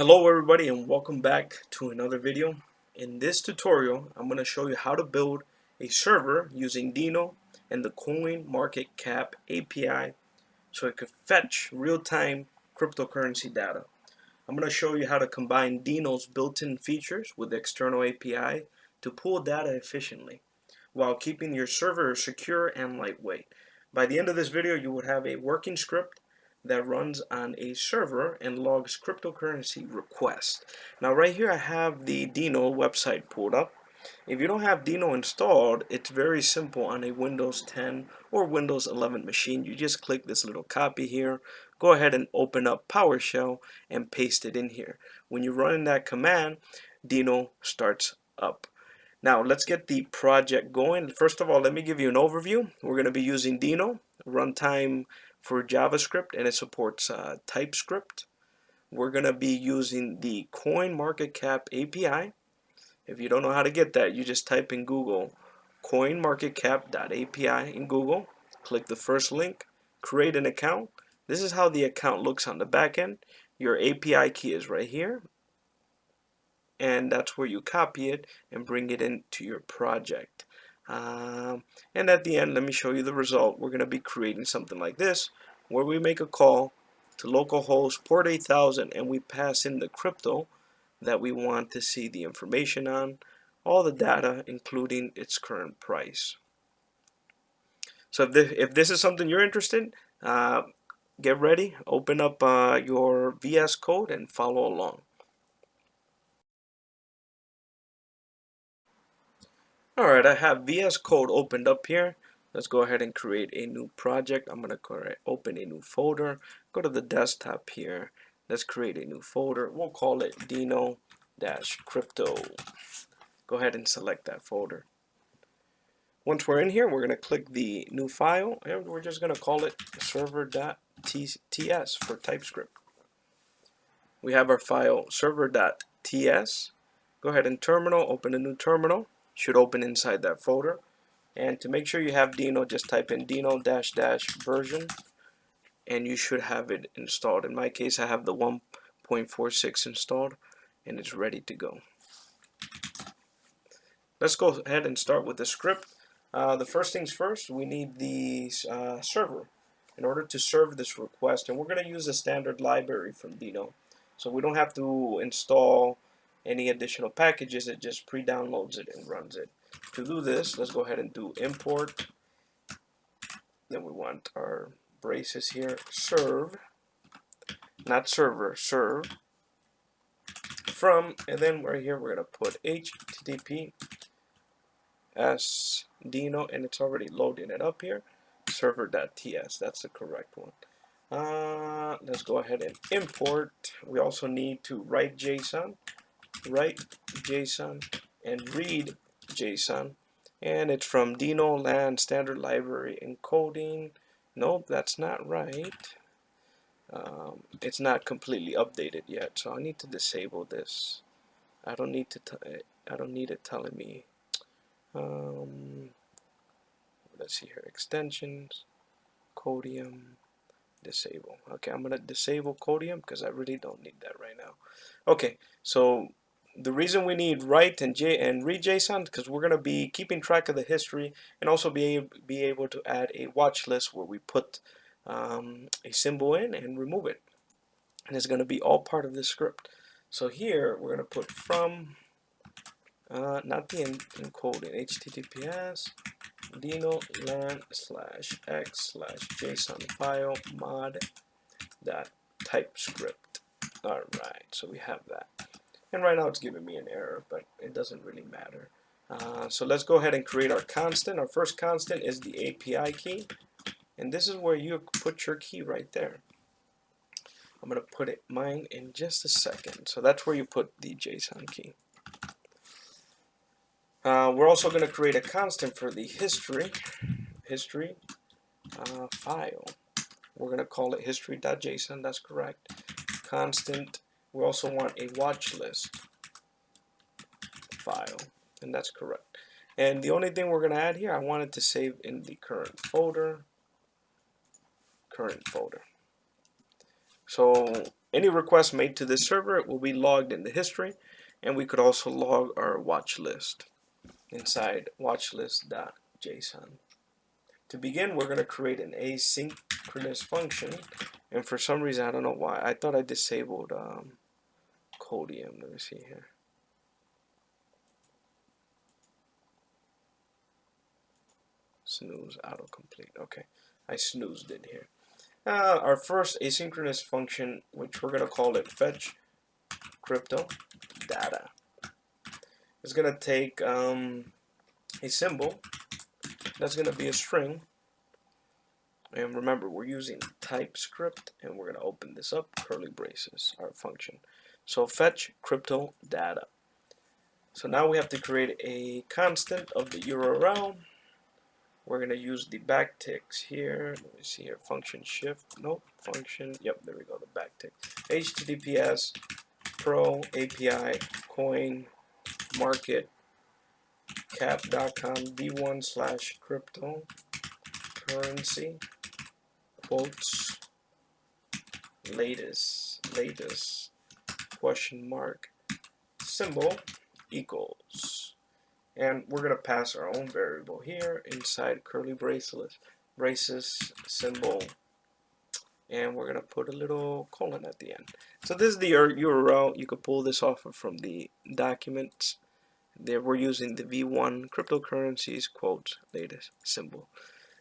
Hello everybody and welcome back to another video. In this tutorial I'm going to show you how to build a server using Deno and the CoinMarketCap API so it could fetch real-time cryptocurrency data. I'm going to show you how to combine Deno's built-in features with the external API to pull data efficiently while keeping your server secure and lightweight. By the end of this video you would have a working script that runs on a server and logs cryptocurrency requests. Now right here I have the Deno website pulled up. If you don't have Deno installed, it's very simple on a Windows 10 or Windows 11 machine. You just click this little copy here, go ahead and open up PowerShell and paste it in here. When you run that command, Deno starts up. Now let's get the project going. First of all, let me give you an overview. We're going to be using Deno, runtime for JavaScript, and it supports TypeScript. We're going to be using the CoinMarketCap API. If you don't know how to get that, you just type in Google coinmarketcap.api in Google, click the first link, create an account. This is how the account looks on the back end. Your API key is right here, and that's where you copy it and bring it into your project. And at the end, let me show you the result. We're going to be creating something like this, where we make a call to localhost port 8000 and we pass in the crypto that we want to see the information on, all the data including its current price. So if this is something you're interested in, get ready, open up your VS Code and follow along. Alright, I have VS Code opened up here. Let's go ahead and create a new project. I'm going to open a new folder. Go to the desktop here. Let's create a new folder. We'll call it Deno-Crypto. Go ahead and select that folder. Once we're in here, we're going to click the new file, and we're just going to call it server.ts for TypeScript. We have our file server.ts. Go ahead and terminal, open a new terminal. Should open inside that folder. And to make sure you have Deno, just type in Deno -- version and you should have it installed. In my case, I have the 1.46 installed and it's ready to go. Let's go ahead and start with the script. The first things first, we need the server in order to serve this request, and we're going to use a standard library from Deno, so we don't have to install any additional packages. It just pre-downloads it and runs it. To do this, let's go ahead and do import. Then we want our braces here, serve, not server, serve from, and then right here we're going to put http as Deno, and it's already loading it up here, server.ts. That's the correct one. Let's go ahead and import. We also need to write JSON, and read JSON, and it's from Deno land standard library encoding. Nope, that's not right. It's not completely updated yet, so I need to disable this. I don't need it telling me. Let's see here, extensions, Codium, disable. Okay, I'm gonna disable Codium because I really don't need that right now. Okay, so the reason we need write and read JSON because we're gonna be keeping track of the history and also be able to add a watch list where we put a symbol in and remove it, and it's gonna be all part of this script. So here we're gonna put from not the encoding, https Deno land /x/JSON file mod.typescript. Alright, so we have that. And right now it's giving me an error, but it doesn't really matter. So let's go ahead and create our constant. Our first constant is the API key. And this is where you put your key right there. I'm going to put mine in just a second. So that's where you put the JSON key. We're also going to create a constant for the history file. We're going to call it history.json. That's correct. Constant. We also want a watch list file, and that's correct. And the only thing we're going to add here, I wanted to save in the current folder. So any request made to this server, it will be logged in the history, and we could also log our watch list inside watchlist.json. To begin, we're going to create an asynchronous function, and for some reason, I don't know why, I thought I disabled Codium. Let me see here. Snooze autocomplete. Okay, I snoozed it here. Our first asynchronous function, which we're going to call it fetch crypto data, is going to take a symbol that's going to be a string. And remember, we're using TypeScript, and we're going to open this up, curly braces, our function. So fetch crypto data. So now we have to create a constant of the URL. We're going to use the backticks here. Let me see here, function shift, nope, function, yep, there we go, the backtick. HTTPS pro API CoinMarketCap.com v1/cryptocurrency quotes latest question mark symbol equals, and we're going to pass our own variable here inside curly braces symbol, and we're going to put a little colon at the end. So this is the URL. You could pull this off from the documents. There we're using the v1 cryptocurrencies quote latest symbol.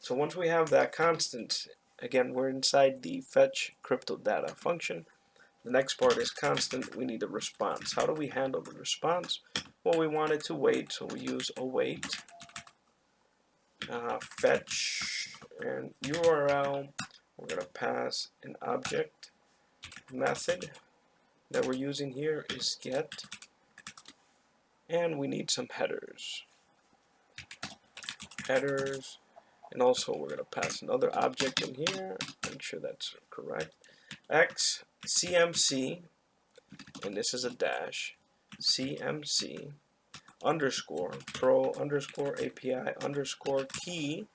So once we have that constant, again, we're inside the fetch crypto data function. The next part is constant. We need a response. How do we handle the response? Well, we want it to wait, so we use await, fetch, and URL. We're going to pass an object method that we're using here is get, and we need some headers, and also we're going to pass another object in here. Make sure that's correct. X CMC, and this is a dash, CMC underscore pro underscore API underscore key,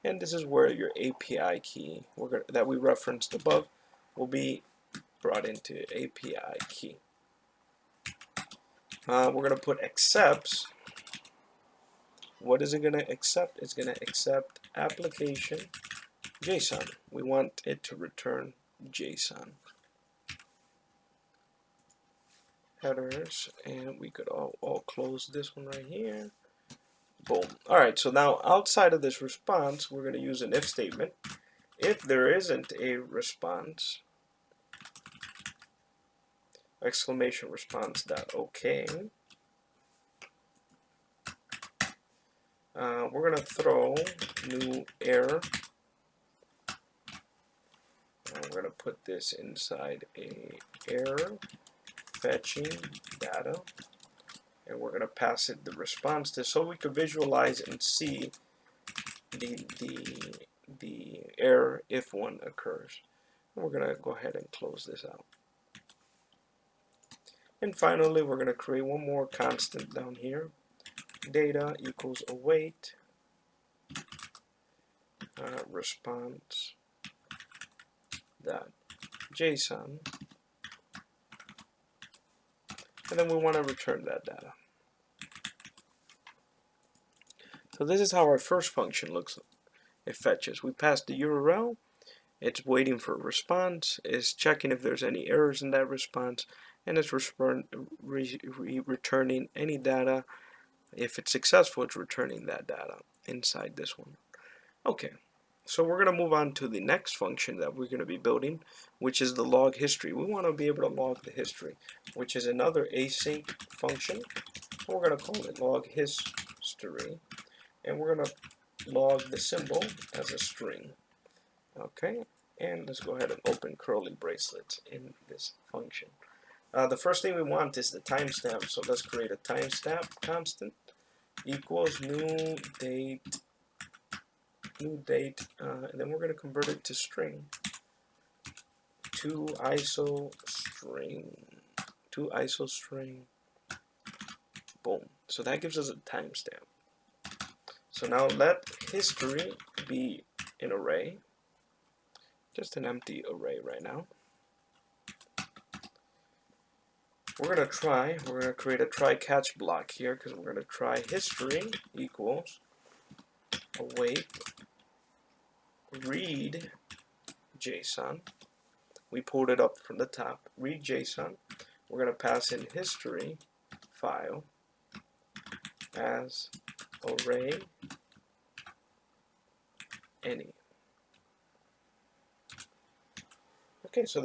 and this is where your API key that we referenced above will be brought into API key. We're going to put accepts. What is it going to accept? It's going to accept application JSON. We want it to return JSON. Headers, and we could all close this one right here. Boom. Alright, so now outside of this response, we're going to use an if statement. If there isn't a response, exclamation response dot OK, we're going to throw new error. We're going to put this inside a error fetching data, and we're going to pass it the response to, so we could visualize and see the error if one occurs. And we're going to go ahead and close this out. And finally, we're going to create one more constant down here. Data equals await response dot JSON, and then we want to return that data. So this is how our first function looks. It fetches. We pass the URL. It's waiting for a response. It's checking if there's any errors in that response, and it's returning any data. If it's successful, it's returning that data inside this one. Okay. So we're going to move on to the next function that we're going to be building, which is the log history. We want to be able to log the history, which is another async function. We're going to call it log history, and we're going to log the symbol as a string. Okay, and let's go ahead and open curly bracelets in this function. The first thing we want is the timestamp, so let's create a timestamp constant equals new date, and then we're going to convert it to string, to ISO string, boom. So that gives us a timestamp. So now let history be an array, just an empty array right now. we're gonna create a try catch block here, because we're gonna try history equals await read JSON. We pulled it up from the top. Read JSON. We're gonna pass in history file as array any. Okay, so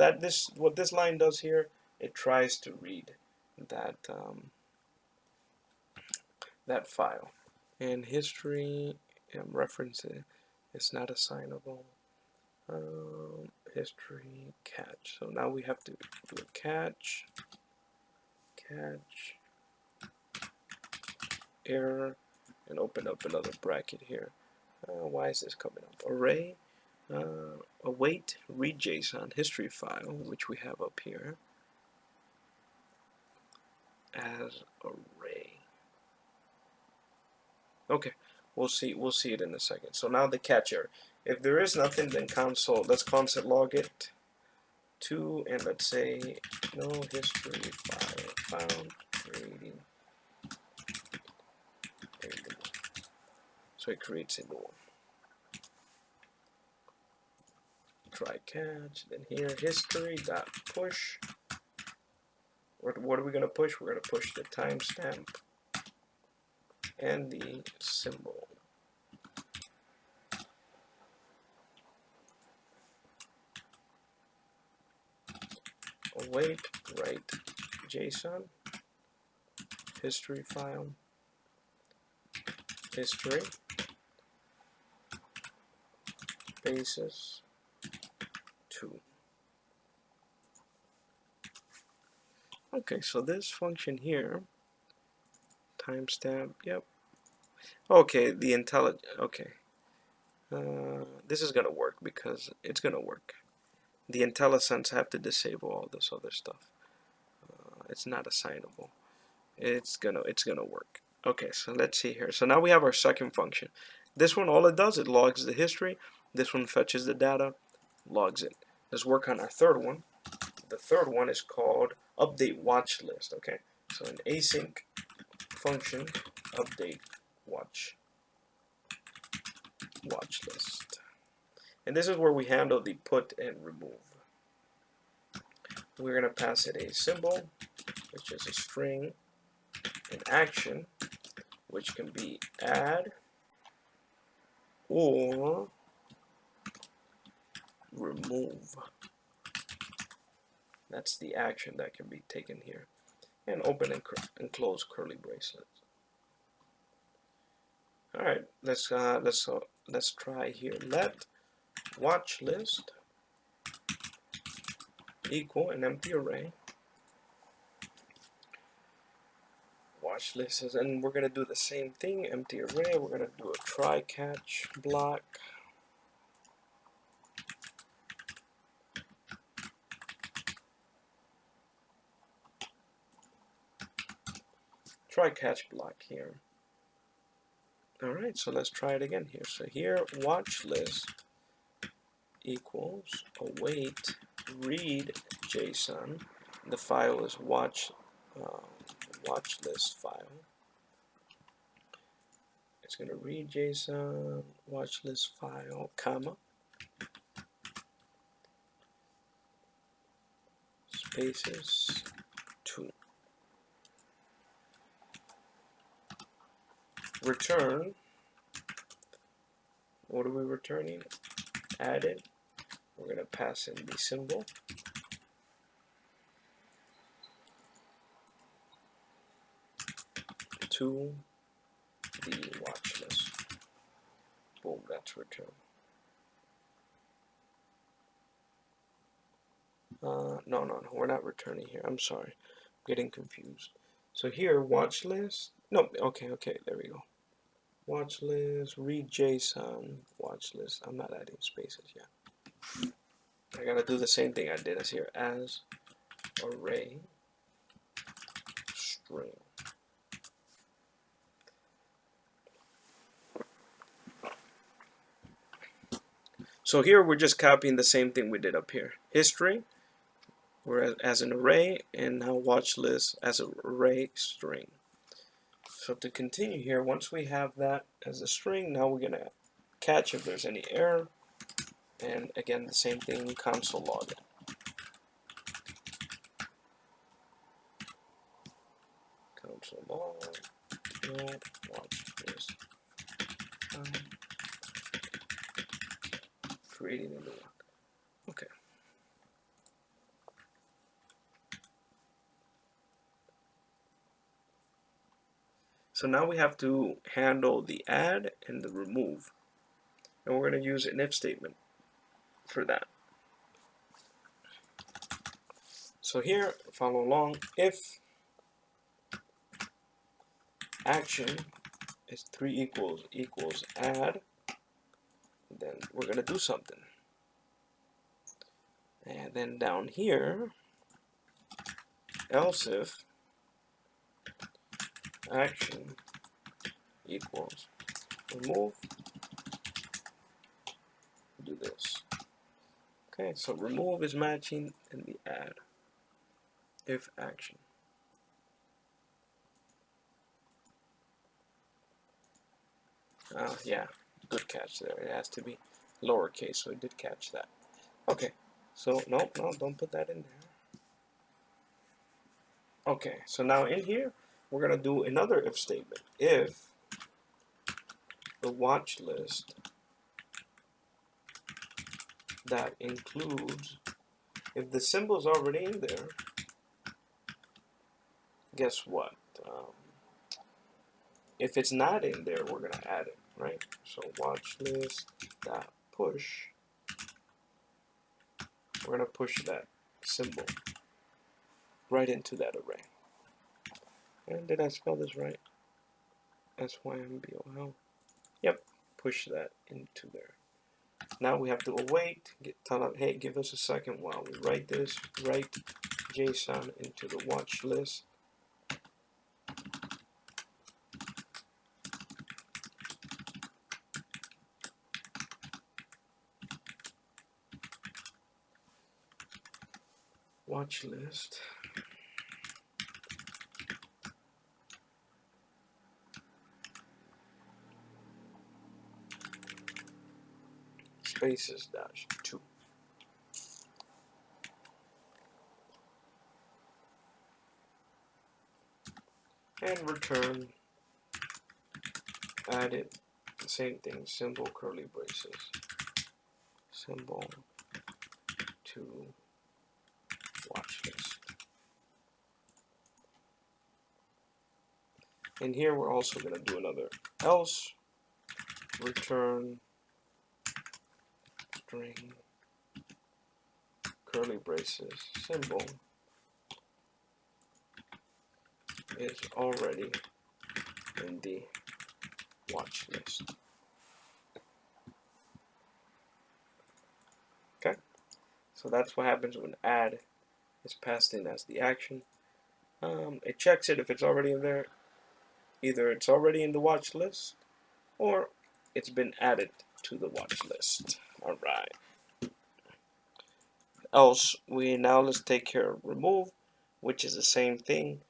what this line does here, it tries to read that that file. And history references, it's not assignable. History catch. So now we have to do a catch error, and open up another bracket here. Why is this coming up? Array await read JSON history file, which we have up here as array. Okay, we'll see it in a second. So now the catch error. If there is nothing, then let's console log it to, and let's say no history file found creating a new one. So it creates a new one. Try catch, then here history dot push. What are we gonna push? We're gonna push the timestamp and the symbol. Await write JSON history file history basis 2. Okay, so this function here, timestamp, yep. Okay, the intelligent, okay. This is gonna work because it's gonna work. The IntelliSense have to disable all this other stuff. It's not assignable. It's gonna work. Okay, so let's see here. So now we have our second function. This one, all it does, it logs the history. This one fetches the data, logs it. Let's work on our third one. The third one is called update watch list. Okay, so an async function update watch list, and this is where we handle the put and remove. We're gonna pass it a symbol, which is a string, an action, which can be add or remove. That's the action that can be taken here. And open and close curly bracelets. All right, let's try here. Let watch list equal an empty array. Watch list is, and we're gonna do the same thing. Empty array. We're gonna do a try catch block. Try catch block here. Alright, so let's try it again here. So here, watch list equals await read JSON. The file is watch list file. It's going to read JSON watch list file, comma, spaces 2. Return. What are we returning? Added. We're going to pass in the symbol. To the watch list. Boom, that's return. No, we're not returning here. I'm sorry. I'm getting confused. So here, watch list. No, okay, there we go. Watch list, read JSON, watch list. I'm not adding spaces yet. I gotta do the same thing I did as here, as array string. So here we're just copying the same thing we did up here. History, we're as an array, and now watch list as an array string. So to continue here, once we have that as a string, now we're gonna catch if there's any error, and again the same thing, console log it. Console log node watch list. Creating a new one. Okay. So now we have to handle the add and the remove, and we're going to use an if statement for that. So here, follow along, if action is 3 equals add, then we're going to do something. And then down here, else if action equals remove, do this. Okay, so remove is matching and the add, if action. Yeah, good catch there. It has to be lowercase, so it did catch that. Okay, so no, don't put that in there. Okay, so now in here, we're going to do another if statement. If the watch list that includes, if the symbol is already in there, guess what? If it's not in there, we're going to add it, right? So watch list dot push, we're going to push that symbol right into that array. And did I spell this right? SYMBOL. Yep, push that into there. Now we have to await, tell them, hey, give us a second while we write this, write JSON into the watch list. Watch list. Spaces dash 2. And return, add it, same thing, symbol curly braces, symbol to watch list. And here we're also going to do another else, return string curly braces symbol is already in the watch list. Okay, so that's what happens when add is passed in as the action. It checks it if it's already in there. Either it's already in the watch list or it's been added to the watch list. Alright. Else, let's take care of remove, which is the same thing.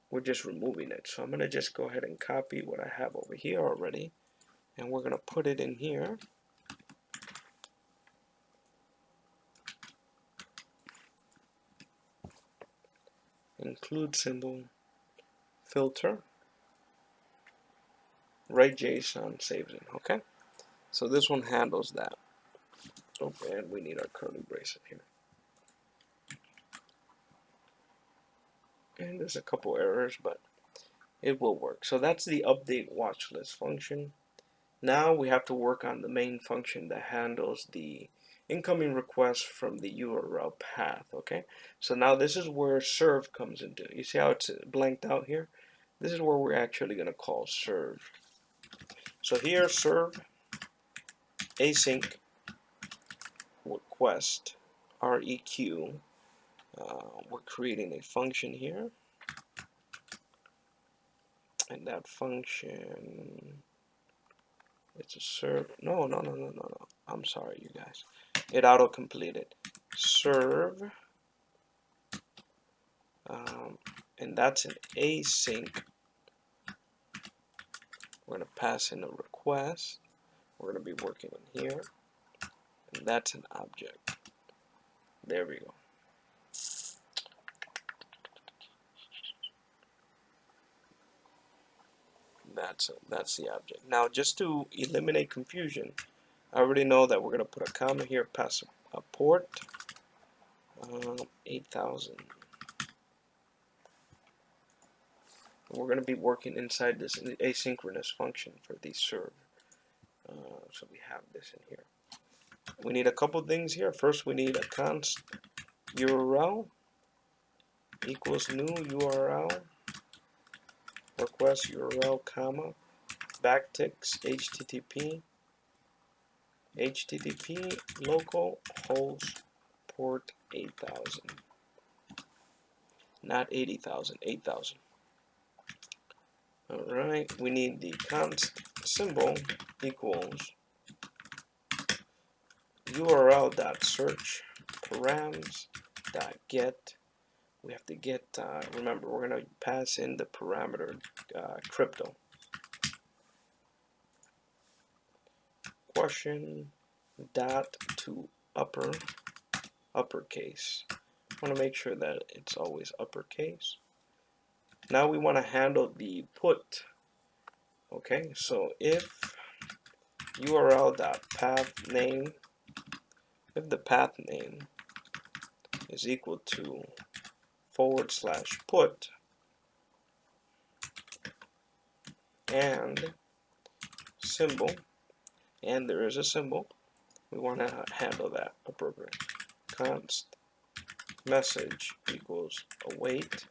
We're just removing it. So I'm going to just go ahead and copy what I have over here already, and we're going to put it in here. Include symbol, filter, write JSON, saves it. Okay, so this one handles that. Okay, and we need our curly braces here. And there's a couple errors, but it will work. So that's the update watch list function. Now we have to work on the main function that handles the incoming request from the URL path. Okay, so now this is where serve comes into. You see how it's blanked out here? This is where we're actually going to call serve. So here, serve async request req. We're creating a function here, and that function, it's a serve. No. I'm sorry, you guys. It auto completed. serve, and that's an async. We're going to pass in a request. We're going to be working in here, and that's an object. There we go. That's the object. Now, just to eliminate confusion, I already know that we're going to put a comma here, pass a port, 8000. We're going to be working inside this asynchronous function for the serve. So we have this in here. We need a couple things here. First, we need a const URL equals new URL request URL comma backticks HTTP local host port 8000, not 80,000, 8,000. All right, we need the const symbol equals URL.search params.get. We have to get, remember, we're going to pass in the parameter crypto. Question dot to uppercase. I want to make sure that it's always uppercase. Now we want to handle the put. Okay, so if URL.path_name, if the path name is equal to /put and symbol, and there is a symbol, we want to handle that appropriately. Const message equals await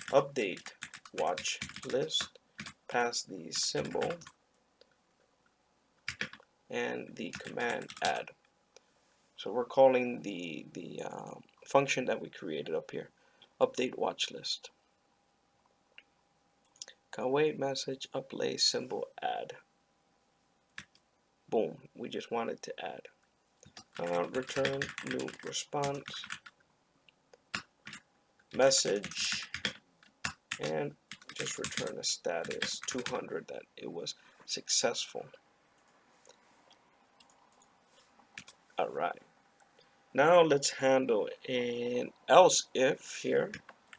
update watch list, pass the symbol and the command add. So we're calling the function that we created up here, update watch list. Await message update symbol add. Boom, we just wanted to add. Return new response message and just return a status 200 that it was successful. Alright, now let's handle an else if here.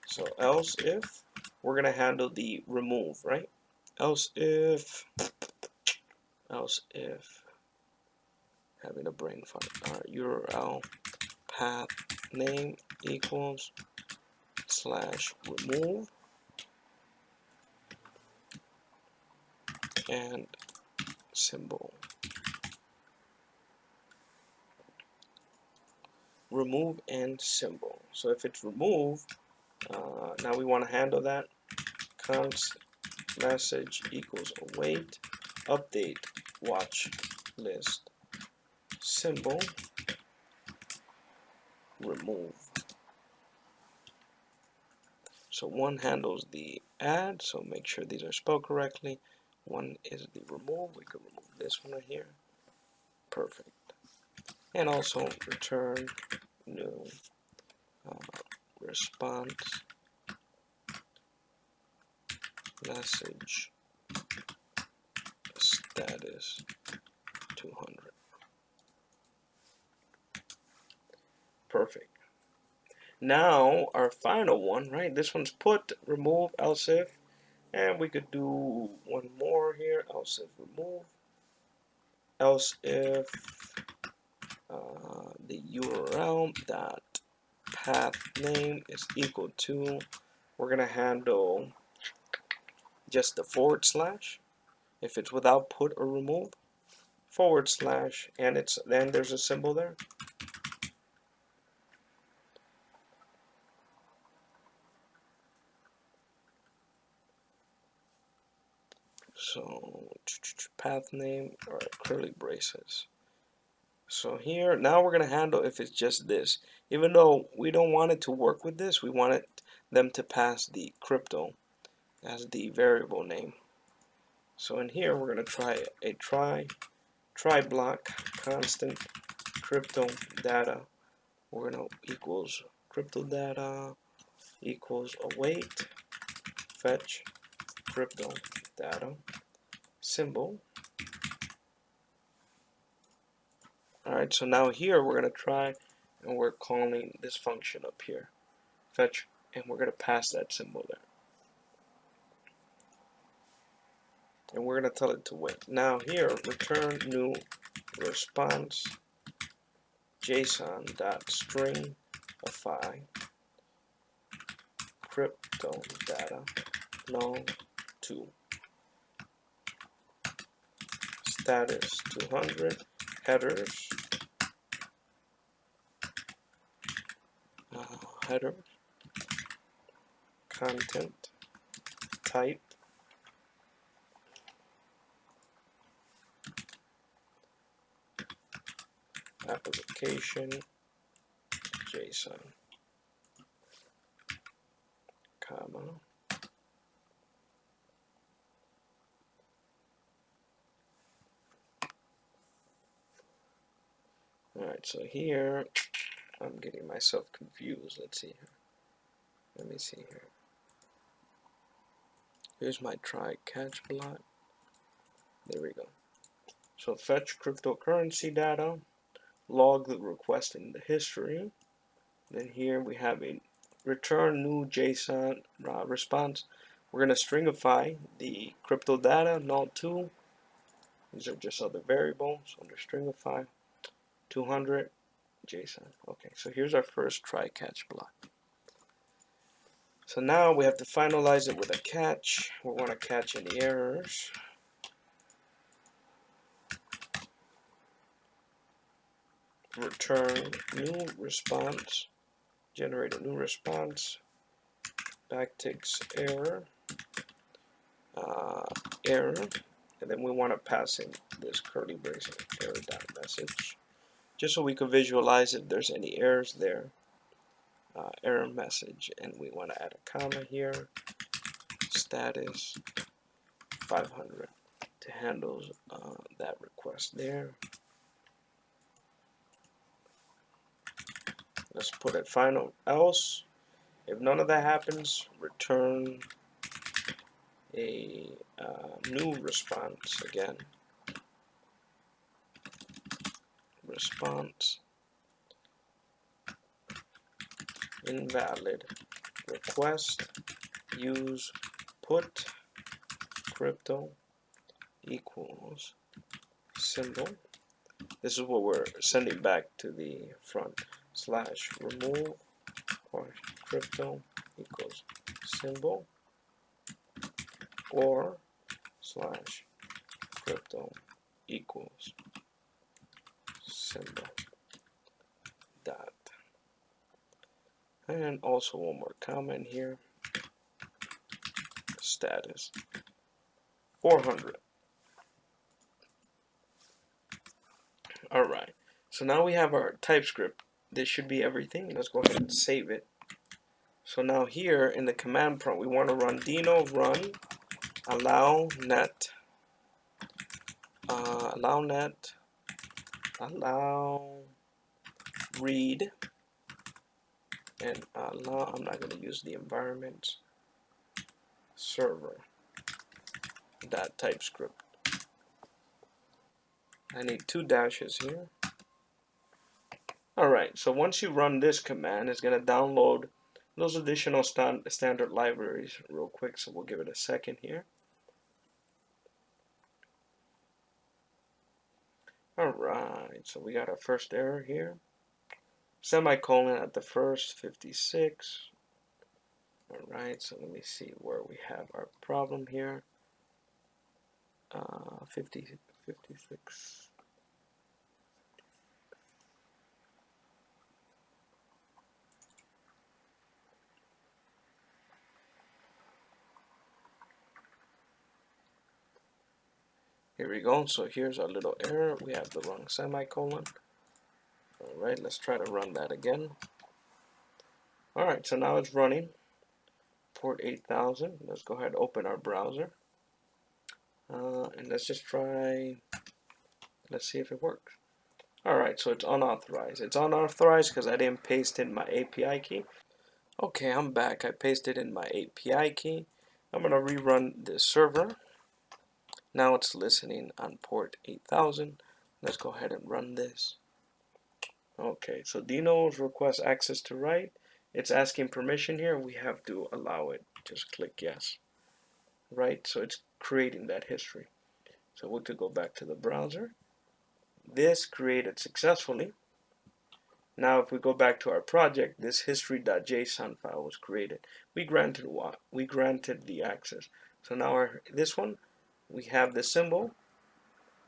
So else if, we're going to handle the remove, right? Else if, having a brain fart, URL path name equals /remove and symbol. Remove and symbol. So if it's remove, now we want to handle that. Const message equals await update watch list symbol remove. So one handles the add, so make sure these are spelled correctly. One is the remove. We could remove this one right here. Perfect. And also return new response message status 200. Perfect. Now our final one, right? This one's put, remove, else if, and we could do one more here. Else if remove, else if the URL dot path name is equal to, we're gonna handle just the /. If it's without put or remove, /, and it's then there's a symbol there. So path name or curly braces. So here now we're gonna handle if it's just this. Even though we don't want it to work with this, we want them to pass the crypto as the variable name. So in here we're gonna try a try block constant crypto data we're gonna equals crypto data equals await fetch crypto data symbol. Alright, so now here we're gonna try and we're calling this function up here, fetch, and we're gonna pass that symbol there. And we're gonna tell it to wait. Now here, return new response JSON.stringify crypto data long to status 200 headers header content type application JSON comma alright, so here I'm getting myself confused. Let's see here. Let me see here. Here's my try catch block. There we go. So fetch cryptocurrency data, log the request in the history. Then here we have a return new JSON response. We're going to stringify the crypto data null2. These are just other variables under stringify 200 JSON. Okay, so here's our first try catch block. So now we have to finalize it with a catch. We want to catch any errors. Return new response, generate a new response, backticks error, error, and then we want to pass in this curly brace error.message, just so we can visualize if there's any errors there. Error message, and we want to add a comma here, status 500 to handle that request there. Let's put it final else. If none of that happens, return a new response again. Response invalid request use put crypto equals symbol. This is what we're sending back to the front. Slash remove or crypto equals symbol or slash crypto equals symbol dot. And also one more comment here, status 400. Alright, so now we have our TypeScript. This should be everything. Let's go ahead and save it. So now here in the command prompt, we want to run Deno run allow net allow read and allow, I'm not going to use the environment server dot TypeScript. I need 2 dashes here. Alright, so once you run this command, it's going to download those additional standard libraries real quick, so we'll give it a second here. Alright, so we got our first error here. Semicolon at the first 56. Alright, so let me see where we have our problem here. 56. Here we go. So here's our little error. We have the wrong semicolon. Alright, let's try to run that again. Alright, so now it's running. Port 8000. Let's go ahead and open our browser. And let's just try, let's see if it works. Alright, so it's unauthorized. It's unauthorized because I didn't paste in my API key. Okay, I'm back. I pasted in my API key. I'm going to rerun this server. Now it's listening on port 8000. Let's go ahead and run this. Okay, so Deno's request access to write. It's asking permission here. We have to allow it. Just click yes. Right, so it's creating that history. So we could go back to the browser. This created successfully. Now if we go back to our project, this history.json file was created. We granted what? We granted the access. So now this one, we have the symbol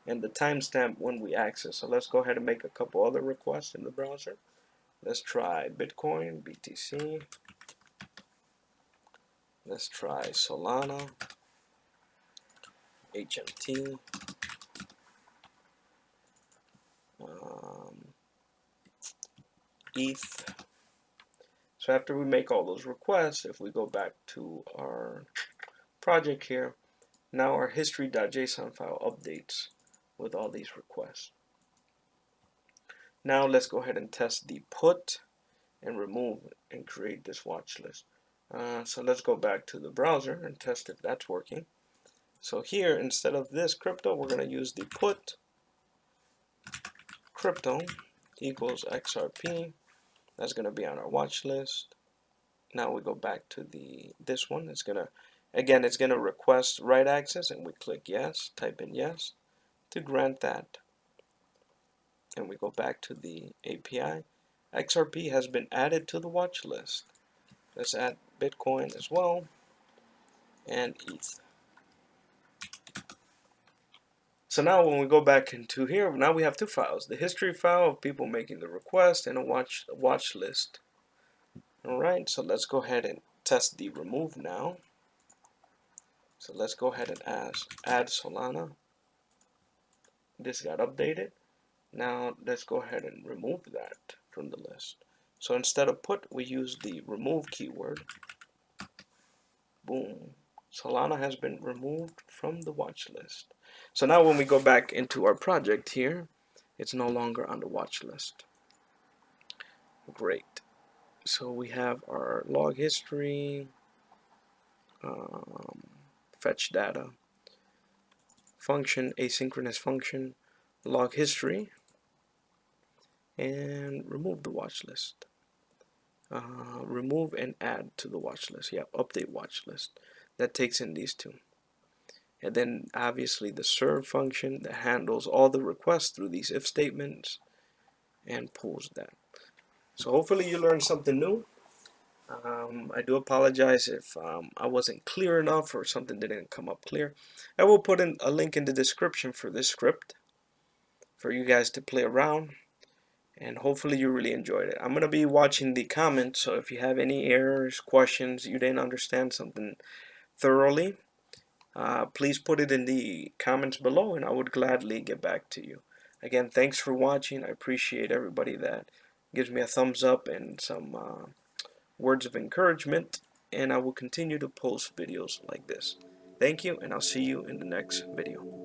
and the timestamp when we access. So let's go ahead and make a couple other requests in the browser. Let's try Bitcoin, BTC. Let's try Solana, HMT. ETH. So after we make all those requests, if we go back to our project here, now our history.json file updates with all these requests. Now let's go ahead and test the put and remove and create this watch list. So let's go back to the browser and test if that's working. So here, instead of this crypto, we're going to use the put crypto equals XRP. That's going to be on our watch list. Now we go back to this one. It's going to request write access, and we click yes, type in yes to grant that. And we go back to the API. XRP has been added to the watch list. Let's add Bitcoin as well and ETH. So now when we go back into here, now we have two files. The history file of people making the request and a watch list. Alright, so let's go ahead and test the remove now. So let's go ahead and add Solana. This got updated. Now let's go ahead and remove that from the list. So instead of put, we use the remove keyword. Boom. Solana has been removed from the watch list. So now when we go back into our project here, it's no longer on the watch list. Great. So we have our log history, fetch data, function, asynchronous function, log history, and remove the watch list. Remove and add to the watch list. Yeah, update watch list. That takes in these two. And then obviously the serve function that handles all the requests through these if statements and pulls that. So hopefully you learned something new. I do apologize if I wasn't clear enough or something didn't come up clear. I will put in a link in the description for this script for you guys to play around, and hopefully you really enjoyed it. I'm going to be watching the comments, so if you have any errors, questions, you didn't understand something thoroughly, please put it in the comments below and I would gladly get back to you. Again, thanks for watching. I appreciate everybody that gives me a thumbs up and some words of encouragement, and I will continue to post videos like this. Thank you, and I'll see you in the next video.